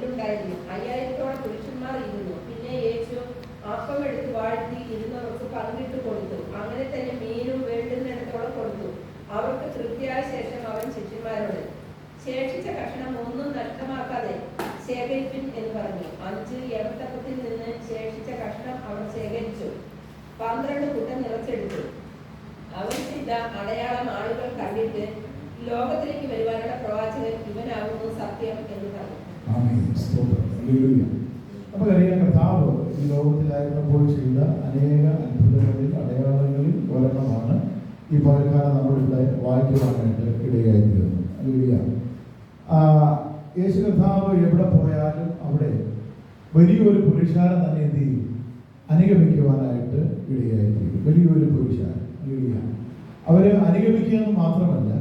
അതിലുണ്ടായിരുന്നു. 5000-ഓളം പുരുഷന്മാർ ഇരുന്നു. പിന്നെ യേശു അപ്പം എടുത്ത് വാഴ്ത്തി ഇരുന്നവർക്ക് പങ്കിട്ട് കൊടുത്തു. അങ്ങനെ തന്നെ മീനും വേണ്ടുന്നിടത്തോളം കൊടുത്തു. അവർക്ക് തൃപ്തിയായ ശേഷം അവൻ ശിഷ്യന്മാരോട്, ശേഷിച്ച കഷണം ഒന്നും നഷ്ടമാക്കാതെ ശേഖരിപ്പിൻ എന്ന് പറഞ്ഞു. 5 യവത്തപ്പത്തിൽ നിന്ന് ശേഷിച്ച കഷണം അവർ ശേഖരിച്ചു. 12 കുട്ടം നിറച്ചെടുത്തു. അവൻ ചെയ്ത അടയാളം ആളുകൾ കണ്ടിട്ട്, ലോകത്തിലേക്ക് വരുവാനുള്ള പ്രവാചകൻ ഇവനാകുന്നു സത്യം എന്ന് പറഞ്ഞു. നമുക്കറിയാം, കർത്താവ് ഈ ലോകത്തിലായിരുന്നപ്പോൾ ചെയ്ത അനേക അത്ഭുതങ്ങളിൽ അടയാളങ്ങളിൽ ഒരെണ്ണമാണ് ഈ പകൽക്കാലം നമ്മളിവിടെ വായിക്കുവാനായിട്ട് ഇടയായി തീർന്നു. യേശു കർത്താവ് എവിടെ പോയാലും അവിടെ വലിയൊരു പുരുഷാരം തന്നെ എന്ത് ചെയ്യും? അനുഗമിക്കുവാനായിട്ട് ഇടയായി തീരും. വലിയൊരു പുരുഷാരം. അവര് അനുഗമിക്കുക എന്ന് മാത്രമല്ല,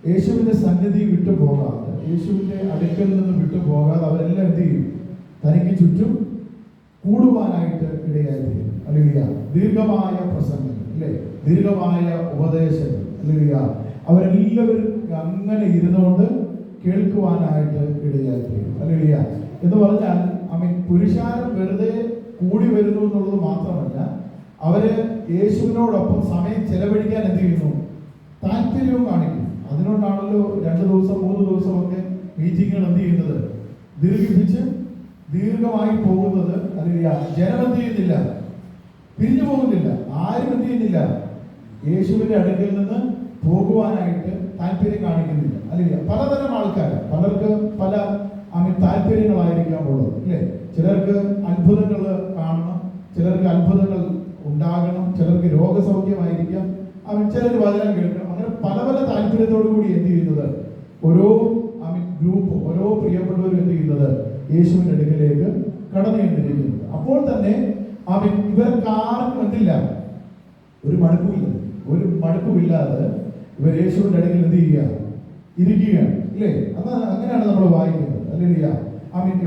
യേശുവിന്റെ സന്നിധി വിട്ടുപോകാതെ, യേശുവിന്റെ അടുക്കൽ നിന്ന് വിട്ടുപോകാതെ അവരെല്ലാം എന്ത് ചെയ്യും? തനിക്ക് ചുറ്റും കൂടുവാനായിട്ട് ഇടയായി തീരും. അല്ലെങ്കിൽ ദീർഘമായ പ്രസംഗങ്ങൾ, അല്ലേ, ദീർഘമായ ഉപദേശങ്ങൾ, അല്ലെങ്കിൽ അവരെല്ലാവരും അങ്ങനെ ഇരുന്നുകൊണ്ട് കേൾക്കുവാനായിട്ട് ഇടയായി തീരും. അല്ലെങ്കിൽ എന്ന് പറഞ്ഞാൽ പുരുഷാരം വെറുതെ കൂടി വരുന്നു എന്നുള്ളത് മാത്രമല്ല, അവര് യേശുവിനോടൊപ്പം സമയം ചെലവഴിക്കാൻ എന്ത് ചെയ്യുന്നു? താല്പര്യവും കാണിക്കുന്നു. അതിനോടാണല്ലോ 2 ദിവസം 3 ദിവസമൊക്കെ മീറ്റിങ്ങുകൾ എന്ത് ചെയ്യുന്നത്? ദീർഘമായി പോകുന്നത്. അല്ലെങ്കിൽ ജനം എന്ത് ചെയ്യുന്നില്ല? പിരിഞ്ഞു പോകുന്നില്ല. ആരും എന്ത് ചെയ്യുന്നില്ല? യേശുവിന്റെ അടുക്കൽ നിന്ന് പോകുവാനായിട്ട് താല്പര്യം കാണിക്കുന്നില്ല. അല്ലെങ്കിൽ പലതരം ആൾക്കാർ, പലർക്ക് പല താല്പര്യങ്ങളായിരിക്കാം ഉള്ളത്, അല്ലേ? ചിലർക്ക് അത്ഭുതങ്ങൾ കാണണം, ചിലർക്ക് അത്ഭുതങ്ങൾ ഉണ്ടാകണം, ചിലർക്ക് രോഗസൗഖ്യമായിരിക്കാം, ചിലർ വചനം കേൾക്കണം. അങ്ങനെ പല പല താല്പര്യത്തോടു കൂടി എന്ത് ചെയ്യുന്നത്? ഓരോ ഗ്രൂപ്പ്, ഓരോ പ്രിയപ്പെട്ടവരും എന്ത് ചെയ്യുന്നത്? യേശുവിന്റെ അടുക്കലേക്ക് കടന്നു ചെന്നിരിക്കുന്നത്. അപ്പോൾ തന്നെ ഇവർക്ക് ആർക്കും എന്തില്ല? ഒരു മടുപ്പുമില്ലാതെ ഇവർ യേശുവിന്റെ അടുക്കൽ എന്ത് ചെയ്യുക? ഇരിക്കുകയാണ്, ഇല്ലേ? അങ്ങനെയാണ് നമ്മൾ വായിക്കുന്നത്. അല്ലെങ്കിൽ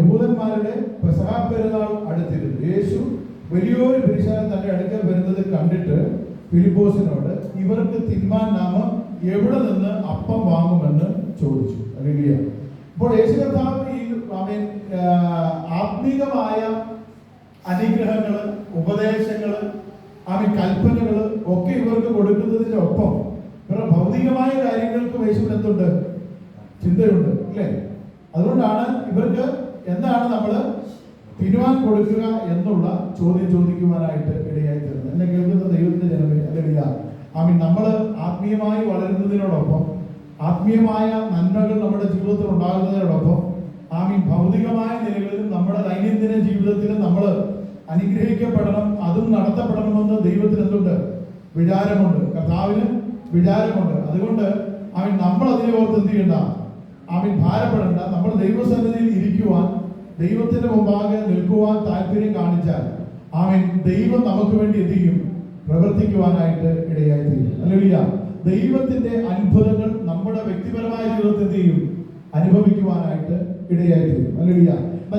യഹൂദന്മാരുടെ പെസഹ പെരുന്നാൾ അടുത്തിരുന്നു. യേശു വലിയൊരു പുരുഷാരം തന്റെ അടുക്കൽ വരുന്നത് കണ്ടിട്ട് ഫിലിപ്പോസിനോട്, ഇവർക്ക് തിന്മാൻ നാം എവിടെ നിന്ന് അപ്പം വാങ്ങുമെന്ന് ചോദിച്ചു. അല്ലെങ്കിൽ ഇപ്പോൾ യേശു കർത്താവ് ഈ ആത്മീകമായ അനുഗ്രഹങ്ങള്, ഉപദേശങ്ങള്, കൽപ്പനകള് ഒക്കെ ഇവർക്ക് കൊടുക്കുന്നതിന്റെ ഒപ്പം ഇവരുടെ ഭൗതികമായ കാര്യങ്ങൾക്കും യേശുവിന് എന്തുണ്ട്? ചിന്തയുണ്ട്, അല്ലേ? അതുകൊണ്ടാണ് ഇവർക്ക് എന്താണ് നമ്മൾ തിരുവാൻ കൊടുക്കുക എന്നുള്ള ചോദ്യം ചോദിക്കുവാനായിട്ട് ഇടയായി തീർന്നത്. എന്നെ കേൾക്കുന്ന ദൈവത്തിന്റെ ജനമേ, അല്ലെങ്കിൽ നമ്മൾ ആത്മീയമായി വളരുന്നതിനോടൊപ്പം, ആത്മീയമായ നന്മകൾ നമ്മുടെ ജീവിതത്തിൽ ഉണ്ടാകുന്നതിനോടൊപ്പം ഭൗതികമായ നിലകളിലും നമ്മുടെ ദൈനംദിന ജീവിതത്തിലും നമ്മൾ അനുഗ്രഹിക്കപ്പെടണം, അതും നടത്തപ്പെടണമെന്ന് ദൈവത്തിന് എന്തുണ്ട്? വിചാരമുണ്ട്, കർത്താവിന് വിചാരമുണ്ട്. അതുകൊണ്ട് നമ്മൾ അതിനെ ഓർത്ത് എന്ത് ചെയ്യണ്ട? ഭാരപ്പെടേണ്ട. നമ്മൾ ദൈവസന്നിധിയിൽ ഇരിക്കുവാൻ, ദൈവത്തിന്റെ മുമ്പാകെ നിൽക്കുവാൻ താല്പര്യം കാണിച്ചാൽ ദൈവം നമുക്ക് വേണ്ടി എന്ത് ചെയ്യും? പ്രവർത്തിക്കുവാനായിട്ട് ഇടയായി തീരും. അല്ലെങ്കിൽ ദൈവത്തിന്റെ അത്ഭുതങ്ങൾ നമ്മുടെ വ്യക്തിപരമായ ജീവിതത്തിൽ എന്ത് ചെയ്യും? അനുഭവിക്കുവാനായിട്ട് ഇടയായി തീരും. അല്ലെങ്കിൽ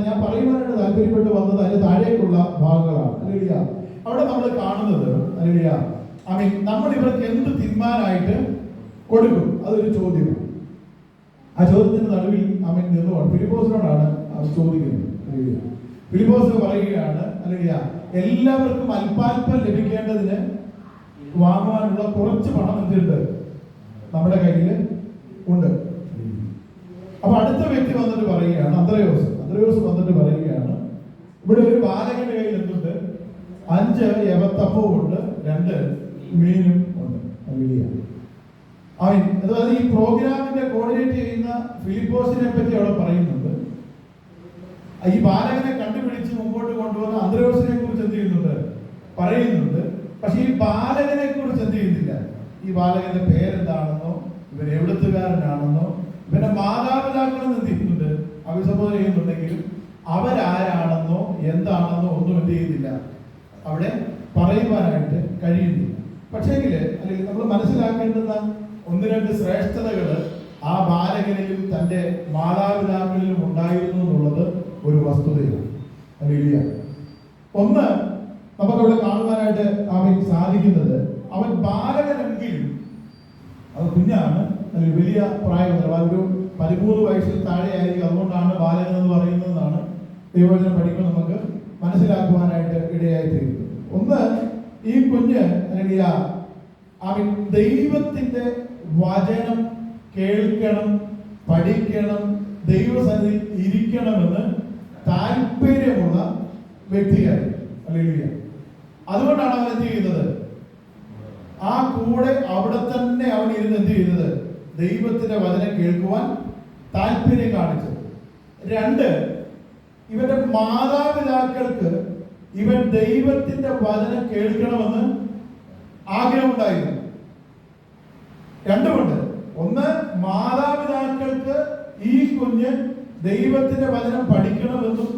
ഞാൻ പറയുവാനായിട്ട് താല്പര്യപ്പെട്ട് വന്നത് അതിന് താഴേക്കുള്ള ഭാഗങ്ങളാണ്. അല്ലെങ്കിൽ അവിടെ നമ്മൾ കാണുന്നത്, അല്ലെങ്കിൽ നമ്മൾ ഇവർക്ക് എന്ത് തിന്മാനായിട്ട് കൊടുക്കും? അതൊരു ചോദ്യമാണ്. ആ ചോദ്യത്തിന്റെ നടുവിൽ നിന്നുകൊണ്ട് ഫിലിപ്പോസിനോടാണ് ചോദിക്കുന്നത്. ഫിലിപ്പോസിന് പറയുകയാണ്, അല്ലെങ്കിൽ എല്ലാവർക്കും അല്പാൽപ്പം ലഭിക്കേണ്ടതിന് വാങ്ങുവാനുള്ള കുറച്ച് പണം എന്തുണ്ട്? നമ്മുടെ കയ്യിൽ ഉണ്ട്. അപ്പൊ അടുത്ത വ്യക്തി വന്നിട്ട് പറയുകയാണ്, അന്ത്രയോസ് വന്നിട്ട് പറയുകയാണ്, ഇവിടെ ഒരു ബാലകന്റെ കയ്യിൽ എന്തുണ്ട്? 5 യവത്തപ്പവും ഉണ്ട്, 2 മീനും ഉണ്ട്. അതായത് ഈ പ്രോഗ്രാമിന്റെ കോർഡിനേറ്റ് ചെയ്യുന്ന ഫിലിപ്പോസിനെ പറ്റി അവിടെ പറയുന്നുണ്ട്. ഈ ബാലകനെ കണ്ടുപിടിച്ച് മുമ്പോട്ട് കൊണ്ടുവന്ന അന്ത്രയോസിനെ കുറിച്ച് എന്ത് ചെയ്യുന്നുണ്ട്? പറയുന്നുണ്ട്. പക്ഷെ ഈ ബാലകനെ കുറിച്ച് എന്ത് ചെയ്യുന്നില്ല? ഈ ബാലകന്റെ പേരെന്താണെന്നോ, ഇവൻ എവിടുത്തുകാരനാണെന്നോ, ഇവന്റെ മാതാപിതാക്കളെന്ന് എന്ത് ചെയ്യുന്നുണ്ട്? അഭിസംബോധന ചെയ്യുന്നുണ്ടെങ്കിലും അവരാരാണെന്നോ എന്താണെന്നോ ഒന്നും എന്ത് ചെയ്യുന്നില്ല, അവിടെ പറയുവാനായിട്ട് കഴിയുന്നില്ല. പക്ഷേങ്കില് അല്ലെങ്കിൽ നമ്മൾ മനസ്സിലാക്കേണ്ടുന്ന 1-2 ശ്രേഷ്ഠതകൾ ആ ബാലകനിലും തന്റെ മാതാപിതാക്കളിലും ഉണ്ടായിരുന്നു എന്നുള്ളത് ഒരു വസ്തുതയാണ്. അല്ലെങ്കിൽ ഒന്ന് നമുക്കവിടെ കാണുവാനായിട്ട് സാധിക്കുന്നത്, അവൻ ബാലകനെങ്കിലും, അത് കുഞ്ഞാണ്, അല്ലെങ്കിൽ വലിയ പ്രായമല്ല, ഒരു 13 വയസ്സിൽ താഴെയായിരിക്കും, അതുകൊണ്ടാണ് ബാലകൻ എന്ന് പറയുന്നതെന്നാണ് ദൈവവചനം പഠിക്കുമ്പോൾ നമുക്ക് മനസ്സിലാക്കുവാനായിട്ട് ഇടയായി തീരുന്നു. ഒന്ന്, ഈ കുഞ്ഞ് അല്ലെങ്കിൽ അവൻ ദൈവത്തിന്റെ വചനം കേൾക്കണം, പഠിക്കണം, ദൈവസന്നിധിയിൽ ഇരിക്കണമെന്ന് താല്പര്യമുള്ള വ്യക്തിയായി. ഹല്ലേലൂയ. അതുകൊണ്ടാണ് അവൻ എന്ത് ചെയ്യുന്നത്? ആ കൂടെ അവിടെ തന്നെ അവൻ ഇരുന്ന് എന്ത് ചെയ്യുന്നത്? ദൈവത്തിന്റെ വചനം കേൾക്കുവാൻ താല്പര്യം കാണിച്ചത്. രണ്ട്, ഇവന്റെ മാതാപിതാക്കൾക്ക് ഇവൻ ദൈവത്തിന്റെ വചനം കേൾക്കണമെന്ന് ആഗ്രഹമുണ്ടായിരുന്നു. രണ്ടുമുണ്ട്. ഒന്ന്, മാതാപിതാക്കൾക്ക് ഈ കുഞ്ഞ് ദൈവത്തിന്റെ വചനം പഠിക്കണമെന്നും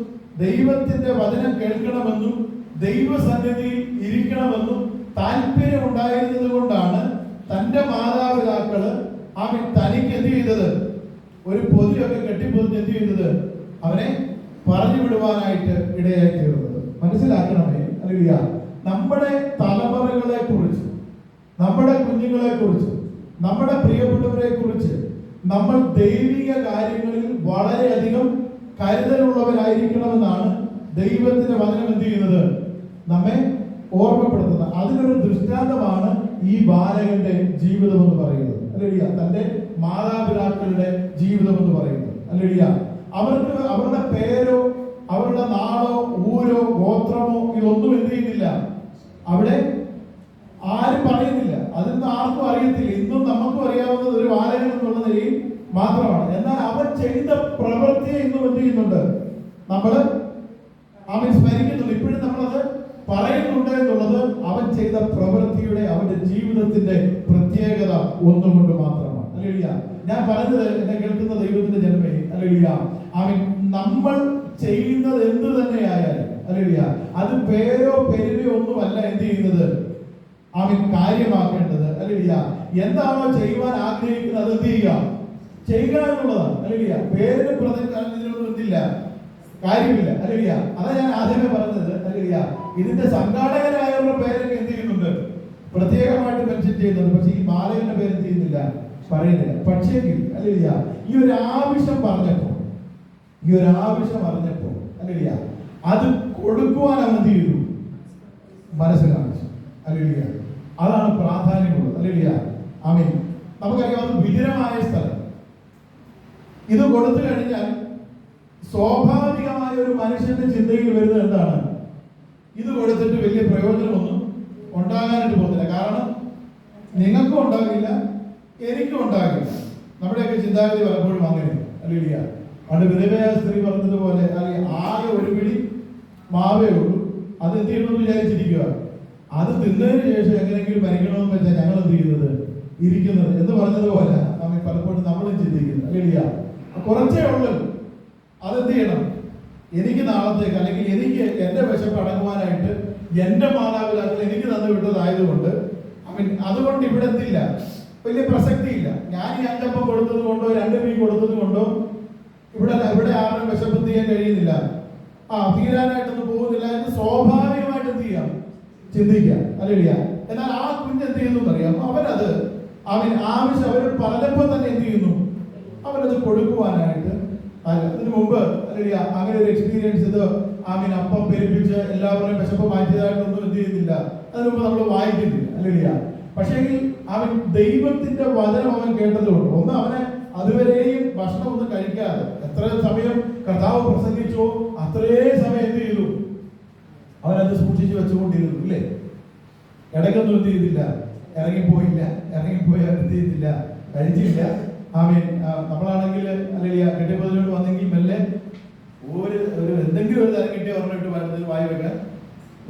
ദൈവത്തിന്റെ വചനം കേൾക്കണമെന്നും ദൈവസന്നിധിയിൽ ഇരിക്കണമെന്നും താല്പര്യം ഉണ്ടായിരുന്നത് കൊണ്ടാണ് തന്റെ മാതാപിതാക്കള് അവൻ തനിക്ക് എന്ത് ചെയ്തത്? ഒരു പൊതിയൊക്കെ കെട്ടിപ്പൊതിഞ്ഞ് എന്ത് ചെയ്തത്? അവനെ പറഞ്ഞു വിടുവാനായിട്ട് ഇടയായി തീർന്നത്. മനസ്സിലാക്കണമേ. അല്ലെങ്കിൽ നമ്മുടെ തലമുറകളെ കുറിച്ച്, നമ്മുടെ കുഞ്ഞുങ്ങളെ കുറിച്ച്, നമ്മുടെ പ്രിയപ്പെട്ടവരെ കുറിച്ച് നമ്മൾ ദൈവിക കാര്യങ്ങളിൽ വളരെയധികം കരുതലുള്ളവരായിരിക്കണമെന്നാണ് ദൈവത്തിന്റെ വചനം എന്ത് ചെയ്യുന്നത്? നമ്മെ ഓർമ്മപ്പെടുത്തുന്നത്. അതിനൊരു ദൃഷ്ടാന്തമാണ് ഈ ബാലകന്റെ ജീവിതം എന്ന് പറയുന്നത്. അല്ലേലിയ. തന്റെ മാതാപിതാക്കളുടെ ജീവിതം എന്ന് പറയുന്നത്. അല്ലേലിയ. അവർക്ക് അവരുടെ പേരോ അവരുടെ നാടോ ഊരോ ഗോത്രമോ ഇതൊന്നും എന്ത് ചെയ്യുന്നില്ല, അവിടെ ആരും പറയുന്നില്ല. അതൊന്നും ആർക്കും അറിയത്തില്ല. ഇന്നും നമുക്കും അറിയാവുന്നത് ഒരു ബാലകൻ എന്നുള്ള നിലയിൽ മാത്രമാണ്. എന്നാൽ അവൻ ചെയ്ത പ്രവൃത്തിയെ ഇന്നും എന്ത് ചെയ്യുന്നുണ്ട്? നമ്മള് അവൻ സ്മരിക്കുന്നുണ്ട്. ഇപ്പോഴും നമ്മളത് പറയുന്നുണ്ട് എന്നുള്ളത് അവൻ ചെയ്ത പ്രവൃത്തിയുടെ, അവന്റെ ജീവിതത്തിന്റെ പ്രത്യേകത ഒന്നുകൊണ്ട് മാത്രമാണ്. അല്ലേലൂയ. ഞാൻ പറഞ്ഞത് എന്നെ കേൾക്കുന്ന ദൈവത്തിന്റെ ജനമേ, അല്ലേലൂയ, അവൻ നമ്മൾ ചെയ്യുന്നത് എന്ത് തന്നെയായാലും, അല്ലേലൂയ, അത് പേരോ പെരുമയോ ഒന്നുമല്ല എന്ത് ചെയ്യുന്നത്, അവൻ കാര്യമാക്കേണ്ടത്. അല്ലേലൂയ. എന്താണോ ചെയ്യുവാൻ ആഗ്രഹിക്കുന്നത് അത് എന്ത് ചെയ്യുക എന്നുള്ളതാണ്. അല്ലേലൂയ. പേരിന് ഇതിനൊന്നും എന്തില്ല, കാര്യമില്ല. അല്ലേലൂയ. അതാ ഞാൻ ആദ്യമേ പറഞ്ഞത്. അല്ലേലൂയ. ഇതിന്റെ സംഘാടകരായവരുടെ പേരൊക്കെ എന്ത് ചെയ്യുന്നുണ്ട്? പ്രത്യേകമായിട്ട് മെൻഷൻ ചെയ്യുന്നുണ്ട്. പക്ഷെ ഈ ബാലകന്റെ പേര് എന്ത് ചെയ്യുന്നില്ല, പറയുന്നില്ല. പക്ഷേങ്കിൽ അല്ലേലൂയ, ഈ ഒരു ആവശ്യം അറിഞ്ഞപ്പോ അല്ലേലൂയ, അത് കൊടുക്കുവാൻ അവൻ എന്ത് ചെയ്തു? മനസ്സ് കാണിച്ചു. അല്ലേലൂയ. അതാണ് പ്രാധാന്യമുള്ളത്. അല്ലേലൂയ. ആമേൻ. നമുക്കറിയാം, അത് വിജനമായ സ്ഥലം. ഇത് കൊടുത്തു കഴിഞ്ഞാൽ സ്വാഭാവികമായ ഒരു മനുഷ്യന്റെ ചിന്തയിൽ വരുന്നത് എന്താണ്? ഇത് കൊടുത്തിട്ട് വലിയ പ്രയോജനമൊന്നും ഉണ്ടാകാനായിട്ട് പോകുന്നില്ല. കാരണം നിങ്ങൾക്കും ഉണ്ടാകില്ല, എനിക്കും ഉണ്ടാകില്ല. നമ്മുടെയൊക്കെ ചിന്താഗതി പലപ്പോഴും അങ്ങനെ. അല്ലേലൂയ. പണ്ട് വിധവയായ സ്ത്രീ പറഞ്ഞതുപോലെ, അല്ലെങ്കിൽ ആകെ ഒരു പിടി മാവേ ഉള്ളൂ, അത് എന്ത് ചെയ്യണമെന്ന് വിചാരിച്ചിരിക്കുക. അത് തിന്നതിന് ശേഷം എങ്ങനെയെങ്കിലും മരിക്കണമെന്ന് വെച്ചാൽ ഞങ്ങൾ എന്ത് ചെയ്യുന്നത്, ഇരിക്കുന്നത് എന്ന് പറഞ്ഞതുപോലെ നമ്മെ പലപ്പോഴും നമ്മളും ചിന്തിക്കുന്നത്. അല്ലേലൂയ. കുറച്ചേ ഉള്ളൂ, അതെന്ത് ചെയ്യണം? എനിക്ക് നാളത്തേക്ക്, അല്ലെങ്കിൽ എനിക്ക് എന്റെ വിശപ്പ് അടങ്ങുവാനായിട്ട് എന്റെ മാതാപിതാക്കൾ എനിക്ക് തന്നു വിട്ടതായതുകൊണ്ട് അതുകൊണ്ട് ഇവിടെ എന്തില്ല, വലിയ പ്രസക്തിയില്ല. ഞാൻ ഈ 5 അപ്പം കൊടുത്തത് കൊണ്ടോ 2 മീൻ കൊടുത്തത് കൊണ്ടോ ഇവിടെ ആരും വിശപ്പ് ചെയ്യാൻ കഴിയുന്നില്ല, തീരാനായിട്ടൊന്നും പോകുന്നില്ല എന്ന് സ്വാഭാവികമായിട്ട് എന്ത് ചെയ്യാം, ചിന്തിക്കാം. അല്ലേലൂയ. എന്നാൽ ആ കുഞ്ഞ് എന്ത് ചെയ്യുന്നു അറിയാം? അവനത് ആവശ്യം അവർ പറഞ്ഞപ്പോൾ തന്നെ എന്ത് ചെയ്യുന്നു, അവനത് കൊടുക്കുവാനായിട്ട്. അതിനു മുമ്പ് അല്ലേലൂയ അങ്ങനെ ഒരു എക്സ്പീരിയൻസ് ഇത് അപ്പം പെരുപ്പിച്ച് എല്ലാവരുടെയും വിശപ്പ് മാറ്റിയതായിട്ടൊന്നും എന്ത് ചെയ്യുന്നില്ല, അതിനു മുമ്പ് നമ്മൾ വായിക്കുന്നില്ല. അല്ലേലൂയ. പക്ഷേ അവൻ ദൈവത്തിന്റെ വചനം അവൻ കേട്ടതുകൊണ്ട്, ഒന്ന്, അവനെ അതുവരെയും ഭക്ഷണം ഒന്നും കഴിക്കാതെ എത്ര സമയം കർത്താവ് പ്രസംഗിച്ചോ അത്രയും സമയം എന്ത് ചെയ്തു, അവനത് സൂക്ഷിച്ചു വെച്ചുകൊണ്ടിരുന്നു. ഇല്ലേ? ഇടയ്ക്കൊന്നും എന്ത് ചെയ്തില്ല, ഇറങ്ങിപ്പോയി എന്ത് ചെയ്തില്ല, കഴിച്ചില്ല. നമ്മളാണെങ്കിൽ അല്ലെങ്കിൽ കെട്ടിപ്പതിലോട്ട് വന്നെങ്കിൽ മെല്ലെ ഒരു എന്തെങ്കിലും ഒരു തരം കിട്ടിയ പറഞ്ഞിട്ട് വരുന്നതിൽ വായി വെക്കാൻ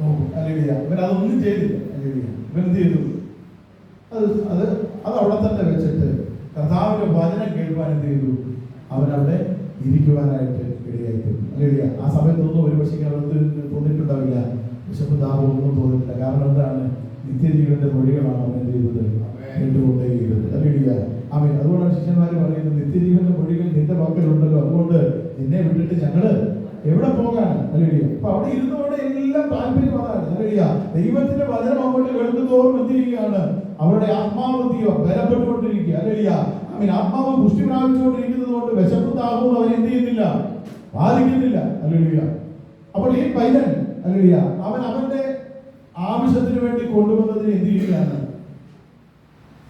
നോക്കും. അല്ലെങ്കിൽ ഇവരതൊന്നും ചെയ്തില്ല. അല്ലെങ്കിൽ ഇവരെന്ത് ചെയ്തു, അത് അവിടെ തന്നെ വെച്ചിട്ട് കർത്താവിന്റെ വചനം കേൾക്കാൻ എന്ത് ചെയ്തു, അവനവിടെ ഇരിക്കുവാനായിട്ട് ഇടയായിത്തീർന്നു. അല്ലെങ്കിൽ ആ സമയത്തൊന്നും ഒരു പക്ഷേ അവർക്ക് തോന്നിയിട്ടുണ്ടാവില്ല, വിശപ്പ് ദാഹം ഒന്നും തോന്നിയിട്ടില്ല. കാരണം എന്താണ്? നിത്യജീവന്റെ മൊഴികളാണ് അവൻ എന്ത് ചെയ്തത്, കേട്ടുകൊണ്ടേയിരുന്നത്. അല്ലെങ്കിൽ അതുകൊണ്ടാണ് ശിഷ്യന്മാർ പറയുന്നത്, നിത്യജീവന്റെ മൊഴികൾ നിന്റെ പക്കലുണ്ടല്ലോ, അതുകൊണ്ട് നിന്നെ വിട്ടിട്ട് ഞങ്ങള് എവിടെ പോകാൻ. അല്ലെങ്കിൽ അപ്പൊ അവിടെ ഇരുന്നുകൊണ്ട് എല്ലാം താല്പര്യം അതാണ്. അല്ലെങ്കിൽ ദൈവത്തിന്റെ വചനം അങ്ങോട്ട് കേൾക്കുന്നതോറും എന്ത് ചെയ്യുകയാണ്, അവരുടെ ആത്മാവ് ബലപ്പെട്ടുകൊണ്ടിരിക്കുക. അല്ലെങ്കിൽ ആത്മാവ് പുഷ്ടി പ്രാപിച്ചുകൊണ്ടിരിക്കുന്നത് കൊണ്ട് വിശപ്പും ദാഹവും അവരെ എന്ത് ചെയ്യുന്നില്ല, ബാധിക്കുന്നില്ല. അല്ലെങ്കിൽ അപ്പോൾ ഈ പൈതൽ അല്ലേലിയ അവൻ അവന്റെ ആവശ്യത്തിന് വേണ്ടി കൊണ്ടുവന്നതിന് എന്ത് ചെയ്യുകയാണ്?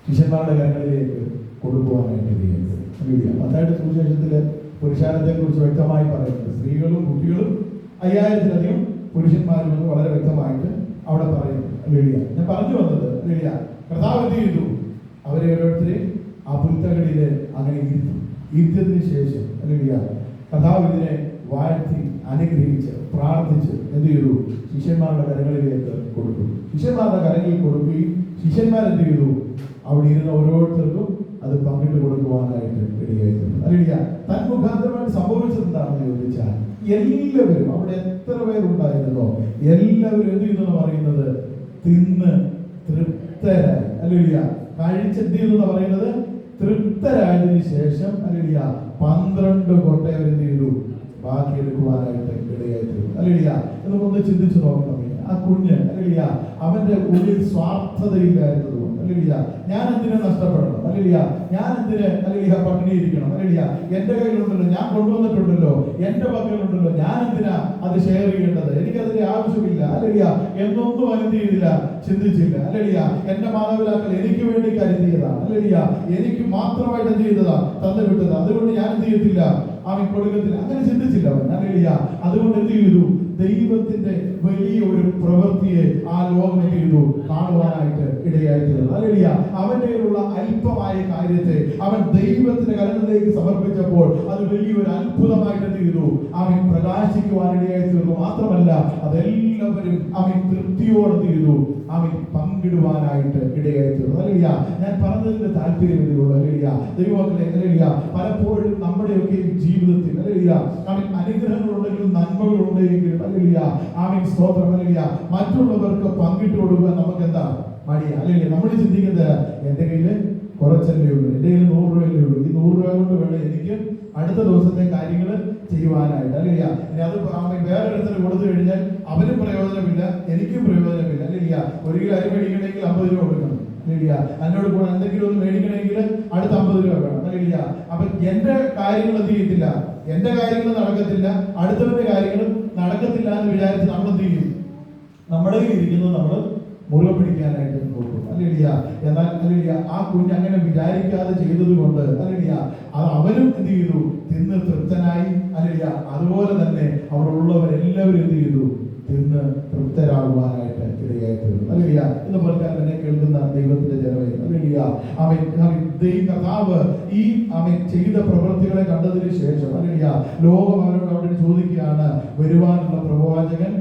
ശിഷ്യന്മാരുടെ കരങ്ങളിലേക്ക് കൊടുക്കുവാനായിട്ട് കഴിയുക. മത്തായിയുടെ സുവിശേഷത്തില് പുരുഷാരത്തെ കുറിച്ച് വ്യക്തമായി പറയുന്നത് സ്ത്രീകളും കുട്ടികളും 5000-ലധികം പുരുഷന്മാരും എന്ന് വളരെ വ്യക്തമായിട്ട് അവിടെ പറയുന്നു. അല്ലേലിയ ഞാൻ പറഞ്ഞു വന്നത് അല്ലേലിയ കർത്താവ് എന്ത് ചെയ്തു? അവരെ ഓരോരുത്തരെയും ആ പുൽത്തകളില് അങ്ങനെ ഇരുത്തിയതിനു ശേഷം അല്ലേലിയ കർത്താവ് ഇതിനെ വാഴ്ത്തി അനുഗ്രഹിച്ച് പ്രാർത്ഥിച്ച് എന്ത് ചെയ്തു? ശിഷ്യന്മാരുടെ കരങ്ങളിലേക്ക് കൊടുത്തു. ശിഷ്യന്മാരുടെ കരങ്ങളിൽ കൊടുക്കുകയും ശിഷ്യന്മാരെന്ത് ചെയ്തു? അവിടെ ഇരുന്ന ഓരോരുത്തർക്കും അത് പങ്കിട്ട് കൊടുക്കുവാനായിട്ട് ഇടയായിരുന്നു. അല്ലേലിയ തൻ മുഖാന്തരമായിട്ട് സംഭവിച്ചത് എന്താണെന്ന് ചോദിച്ചാൽ എല്ലാവരും അവിടെ എത്ര പേരുണ്ടായിരുന്നോ എല്ലാവരും എന്ത് ചെയ്യുന്നു എന്ന് പറയുന്നത് തിന്ന് തൃപ്തരായി. അല്ലേലിയ കഴിച്ചെന്ത് ചെയ്യുന്നു എന്ന് പറയുന്നത് തൃപ്തരായതിനു ശേഷം അല്ലേലിയ 12 കൊട്ടയവർ എന്ത് ചെയ്തു? ബാക്കി എടുക്കുവാനായിട്ട് ഇടയായിരുന്നു. അല്ലേലിയ നമുക്കൊന്ന് ചിന്തിച്ചു നോക്കണം. ആ കുഞ്ഞ് അല്ലേലിയ അവന്റെ ഉള്ളിൽ സ്വാർത്ഥതയില്ലായിരുന്നത് കൊണ്ട് അല്ലേലിയ ഞാൻ എന്തിനെ നഷ്ടപ്പെടണം? അല്ലേലിയ ഞാൻ എന്തിന് അല്ലേലിയ പട്ടിണിയിരിക്കണം? അല്ലേലിയ എന്റെ കയ്യിലുണ്ടല്ലോ, ഞാൻ കൊണ്ടുവന്നിട്ടുണ്ടല്ലോ, എന്റെ പക്കലുണ്ടല്ലോ, ഞാൻ എന്തിനാ അത് ഷെയർ ചെയ്യേണ്ടത്? എനിക്കതിന്റെ ആവശ്യമില്ല അല്ലേലിയ എന്നൊന്നും എന്ത് ചെയ്തില്ല, ചിന്തിച്ചില്ല. അല്ലേലിയ എന്റെ മാതാപിതാക്കൾ എനിക്ക് വേണ്ടി കരുതിയതാണ്. അല്ലേലിയ എനിക്ക് മാത്രമായിട്ട് എന്ത് ചെയ്തതാ? തന്നു വിട്ടത്. അതുകൊണ്ട് ഞാൻ എന്ത് ചെയ്യത്തില്ല, അവൻ കൊടുക്കത്തില്ല. അങ്ങനെ ചിന്തിച്ചില്ല അവൻ. അല്ലേലിയ അതുകൊണ്ട് എന്ത് ചെയ്തു? ദൈവത്തിന്റെ വലിയ ഒരു പ്രവൃത്തിയെ ആ ലോകം എന്ത് ചെയ്തു? കാണുവാനായിട്ട് ഇടയായിത്തീർന്നു. അല്ലേലിയ അവന്റെ കയ്യിലുള്ള അല്പമായ കാര്യത്തെ അവൻ ദൈവത്തിന്റെ കരങ്ങളിലേക്ക് സമർപ്പിച്ചപ്പോൾ അത് വലിയൊരു അത്ഭുതമായിട്ട് എന്ത് ചെയ്തു? അവൻ പ്രകാശിക്കുവാനിടയായി തീർന്നു. മാത്രമല്ല അതെല്ലാവരും അവൻ തൃപ്തിയോടെ എന്ത് ചെയ്തു? അവൻ പങ്കിടുവാനായിട്ട് ഇടയായി തീർന്നു. അല്ലേലിയ ഞാൻ പറഞ്ഞതിന്റെ താല്പര്യം ഇതിലുള്ള അല്ലേലിയ ദൈവമക്കളെ അല്ലേലിയ പലപ്പോഴും നമ്മുടെയൊക്കെ ജീവിതത്തിൽ അല്ലേലിയ അവൻ അനുഗ്രഹങ്ങളുണ്ടെങ്കിലും നന്മകളുണ്ടെങ്കിലും അല്ലേലിയ ആമേൻ സ്തോത്രം അല്ലേലിയ മറ്റുള്ളവർക്ക് പങ്കിട്ട് കൊടുക്കാൻ നമുക്ക് എന്താ മടിയാ? അല്ലേലിയ നമ്മൾ ചിന്തിക്കുന്നത് എന്റെ കയ്യില് കുറച്ചല്ലേ ഉള്ളൂ, എന്റെ കയ്യിൽ 100 രൂപയല്ലേ ഉള്ളൂ, ഈ 100 രൂപ കൊണ്ട് വേണം എനിക്ക് അടുത്ത ദിവസത്തെ കാര്യങ്ങൾ ചെയ്യുവാനായിട്ട്. അല്ലേലിയ ഇനി അത് വേറെ ഇടത്തിന് കൊടുത്തു കഴിഞ്ഞാൽ അവനും പ്രയോജനമില്ല, എനിക്കും പ്രയോജനമില്ല. അല്ലേലിയ ഒരു കിലോ അരി മേടിക്കണമെങ്കിൽ 50 രൂപ കൊടുക്കണം. അല്ലേലിയ എന്നോട് കൂടെ എന്തെങ്കിലും ഒന്ന് മേടിക്കണമെങ്കിൽ അടുത്ത 50 രൂപ വേണം. അല്ലേലിയ അപ്പൊ എന്റെ കാര്യങ്ങൾ എന്ത് ചെയ്യത്തില്ല, എന്റെ കാര്യങ്ങൾ നടക്കത്തില്ല, അടുത്തവന്റെ കാര്യങ്ങൾ നടക്കത്തില്ല എന്ന് വിചാരിച്ച് നമ്മൾ എന്ത് ചെയ്യും? നമ്മുടെ ഇരിക്കുന്നത് നമ്മൾ മുറുകെ പിടിക്കാനായിട്ട് നോക്കും. അല്ലേലിയ എന്നാൽ അല്ലേലിയ ആ കുഞ്ഞ് അങ്ങനെ വിചാരിക്കാതെ ചെയ്തത് കൊണ്ട് അല്ലേലിയ അത് അവനും എന്ത് ചെയ്തു? തിന്ന് തൃപ്തനായി. അല്ലേലിയ അതുപോലെ തന്നെ അവിടെ ഉള്ളവരെല്ലാവരും എന്ത് ചെയ്തു? തിന്ന് തൃപ്തരാകുവാനായിട്ട് ഇടയായിത്തീർന്നു. അല്ലേലിയ ഇതുപോലെ തന്നെ കേൾക്കുന്ന ദൈവത്തിന്റെ ജനമേ അല്ലേലിയ അവൻ കർത്താവ് ഈ അവൻ ചെയ്ത പ്രവൃത്തികളെ കണ്ടതിന് ശേഷം അല്ലേലിയ ലോകം അവനോട് അവിടെ ചോദിക്കുകയാണ്, വരുവാനുള്ള പ്രവാചകൻ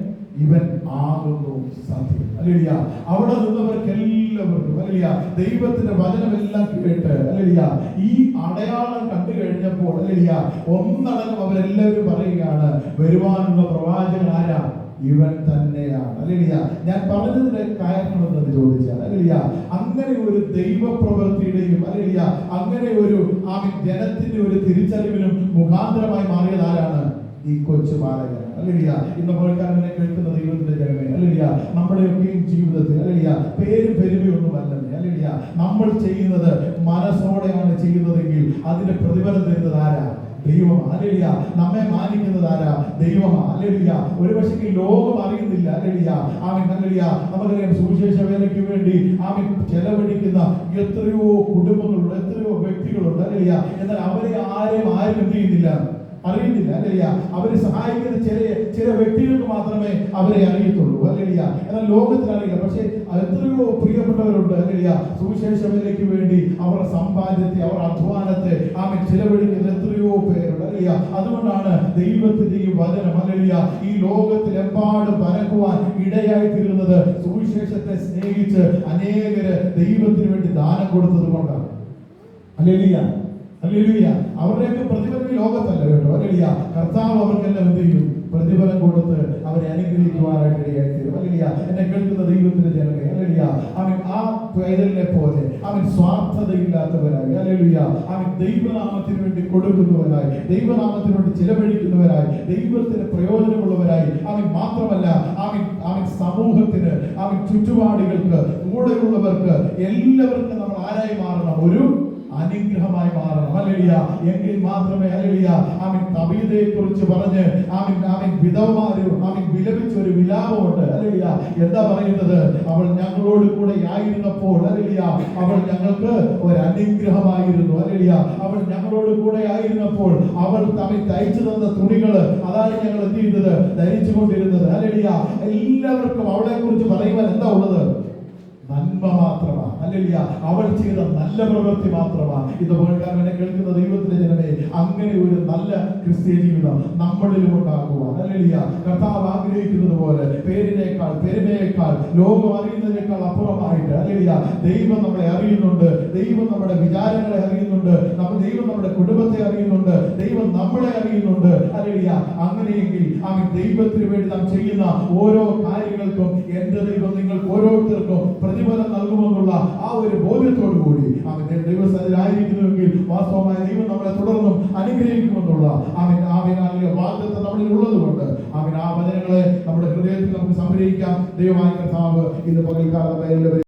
ഇവൻ ആകുന്നു സത്യം. അല്ലേലിയ അവിടെ നിന്നവർക്ക് എല്ലാവർക്കും അല്ലേലിയ ദൈവത്തിന്റെ വചനമെല്ലാം കേട്ട് അല്ലേലിയ ഈ അടയാളം കണ്ടു കഴിഞ്ഞപ്പോൾ അല്ലേലിയ ഒന്നടങ്കം അവരെല്ലാവരും പറയുകയാണ്, വരുവാനുള്ള പ്രവാചകൻ ആരാ? ഇവൻ തന്നെയാണ്. അല്ലേലിയ ഞാൻ പറഞ്ഞതിന്റെ കാരണം എന്തെന്ന് ചോദിച്ചാൽ അല്ലേലിയ അങ്ങനെ ഒരു ദൈവ പ്രവൃത്തിയുടെയും അല്ലേലിയ അങ്ങനെ ഒരു ജനത്തിന്റെ ഒരു തിരിച്ചറിവിനും മുഖാന്തരമായി മാറിയത് ആരാണ്? ഈ കൊച്ചു ബാലകൻ. അല്ലേലിയ ഇന്ന് പോൽക്കാരനെ കേൾക്കുന്ന ദൈവത്തിന്റെ ജനമേ അല്ലേലിയ നമ്മുടെയൊക്കെയും ജീവിതത്തിൽ അല്ലേലിയ പേരും പെരുമയൊന്നും അല്ലെന്നേ. അല്ലേലിയ നമ്മൾ ചെയ്യുന്നത് മനസ്സോടെയാണ് ചെയ്യുന്നതെങ്കിൽ അതിന്റെ പ്രതിഫലം തരുന്നത് ആരാ? ദൈവമാണ്. അല്ലേലിയ നമ്മെ മാനിക്കുന്നത് ആരാ? ദൈവമാണ്. അല്ലേലിയ ഒരുപക്ഷെ ലോകം അറിയുന്നില്ല. അല്ലേലിയ അല്ലേലിയ നമുക്കറിയാം സുവിശേഷ വേലയ്ക്ക് വേണ്ടി ചെലവഴിക്കുന്ന എത്രയോ കുടുംബങ്ങളുണ്ട്, എത്രയോ വ്യക്തികളുണ്ട്. അല്ലേലിയ എന്നാൽ അവരെ ആരും എന്ത് ചെയ്യുന്നില്ല, അറിയുന്നില്ല. അല്ലേലിയ അവരെ സഹായിക്കുന്ന ചില വ്യക്തികൾക്ക് മാത്രമേ അവരെ അറിയത്തുള്ളൂ. അല്ലേലിയ എന്നാൽ ലോകത്തിൽ അറിയില്ല. പക്ഷെ എത്രയോ പ്രിയപ്പെട്ടവരുണ്ട്. അല്ലേലിയ സുവിശേഷ വേലയ്ക്ക് വേണ്ടി അവരുടെ സമ്പാദ്യത്തെ, അവർ അധ്വാനത്തെ ചിലവഴിക്കുന്ന എത്രയോ പേരുണ്ട്. അല്ലേലിയ അതുകൊണ്ടാണ് ദൈവത്തിന്റെ ഈ വചനം അല്ലേലിയ ഈ ലോകത്തിലെമ്പാടും പരക്കുവാൻ ഇടയായി തീരുന്നത്. സുവിശേഷത്തെ സ്നേഹിച്ച് അനേകര് ദൈവത്തിന് വേണ്ടി ദാനം കൊടുത്തത് കൊണ്ടാണ്. അല്ലേലിയ ഹല്ലേലൂയ. അവരുടെയൊക്കെ പ്രതിഫലം ലോകത്തല്ല കേട്ടോ. ഹല്ലേലൂയ. കർത്താവ് അവർക്കെല്ലാം എന്ത് ചെയ്യും? പ്രതിഫലം കൊടുത്ത് അവരെ അനുഗ്രഹിക്കുവാനായിട്ട് ഇടയായിത്തീരും. ഹല്ലേലൂയ. എന്നെ കേൾക്കുന്ന ദൈവത്തിന്റെ ജനമേ ഹല്ലേലൂയ അവൻ ആ പൈതലിനെ പോലെ അവൻ സ്വാർത്ഥതയില്ലാത്തവരായി ഹല്ലേലൂയ അവൻ ദൈവനാമത്തിന് വേണ്ടി കൊടുക്കുന്നവരായി, ദൈവനാമത്തിന് വേണ്ടി ചിലവഴിക്കുന്നവരായി, ദൈവത്തിന് പ്രയോജനമുള്ളവരായി അവൻ മാത്രമല്ല അവൻ സമൂഹത്തിന്, അവൻ ചുറ്റുപാടുകൾക്ക്, കൂടെയുള്ളവർക്ക് എല്ലാവർക്കും നമ്മൾ ആരായി മാറണം? ഒരു അനുഗ്രഹമായി മാറണം. ഹല്ലേലൂയ. എങ്കിൽ മാത്രമേ ഹല്ലേലൂയ തബീതയെ കുറിച്ച് പറഞ്ഞ് വിധവമാരും ഹല്ലേലൂയ. എന്താ പറയുന്നത്? അവൾ ഞങ്ങളോട് കൂടെ ആയിരുന്നപ്പോൾ ഹല്ലേലൂയ, അവൾ ഞങ്ങൾക്ക് ഒരു അനുഗ്രഹമായിരുന്നു. ഹല്ലേലൂയ. അവൾ ഞങ്ങളോട് കൂടെ ആയിരുന്നപ്പോൾ അവൾ തമ്മിൽ തയ്ച്ചു തന്ന തുണികള് അതാണ് ഞങ്ങൾ എന്ത് ചെയ്തത്? ധരിച്ചു കൊണ്ടിരുന്നത്. ഹല്ലേലൂയ. എല്ലാവർക്കും അവളെ കുറിച്ച് പറയുവാൻ എന്താ ഉള്ളത്? നന്മ മാത്രമാണ്. ഹല്ലേലൂയ. അവൾ ചെയ്ത നല്ല പ്രവൃത്തി മാത്രമാണ്. ഇതുപോലെ എന്നെ കേൾക്കുന്ന ദൈവത്തിന്റെ ജനമേ, അങ്ങനെ ഒരു നല്ല ക്രിസ്ത്യ ജീവിതം നമ്മളിലും ഉണ്ടാകുവാൻ ഹല്ലേലൂയ കർത്താവ് ആഗ്രഹിക്കുന്നത് പോലെ പേരിനേക്കാൾ പെരുമയേക്കാൾ ലോകം അറിയുന്നതിനേക്കാൾ അപ്പുറമായിട്ട് ഹല്ലേലൂയ ദൈവം നമ്മളെ അറിയുന്നുണ്ട്. ദൈവം നമ്മുടെ വിചാരങ്ങളെ അറിയുന്നുണ്ട്. ദൈവം നമ്മുടെ കുടുംബത്തെ അറിയുന്നുണ്ട്. ദൈവം നമ്മളെ അറിയുന്നുണ്ട്. ഹല്ലേലൂയ. അങ്ങനെയെങ്കിൽ ദൈവത്തിന് വേണ്ടി നാം ചെയ്യുന്ന ഓരോ കാര്യങ്ങൾക്കും എന്റെ ദൈവം നിങ്ങൾക്ക് ഓരോരുത്തർക്കും പ്രതിഫലം നൽകുമെന്നുള്ള ആ ഒരു ബോധ്യത്തോടു കൂടി ദൈവസ്ഥയിലായിരിക്കുന്നുവെങ്കിൽ വാസ്തവമായി ദൈവം നമ്മളെ തുടർന്നും അനുഗ്രഹിക്കുമെന്നുള്ള വാഗ്ദത്തം നമ്മളിൽ ഉള്ളതുകൊണ്ട് ആ വചനങ്ങളെ നമ്മുടെ ഹൃദയത്തിൽ നമുക്ക് സംഗ്രഹിക്കാം. ദൈവമായ കർത്താവ് ഇന്ന് പകൽക്കാലം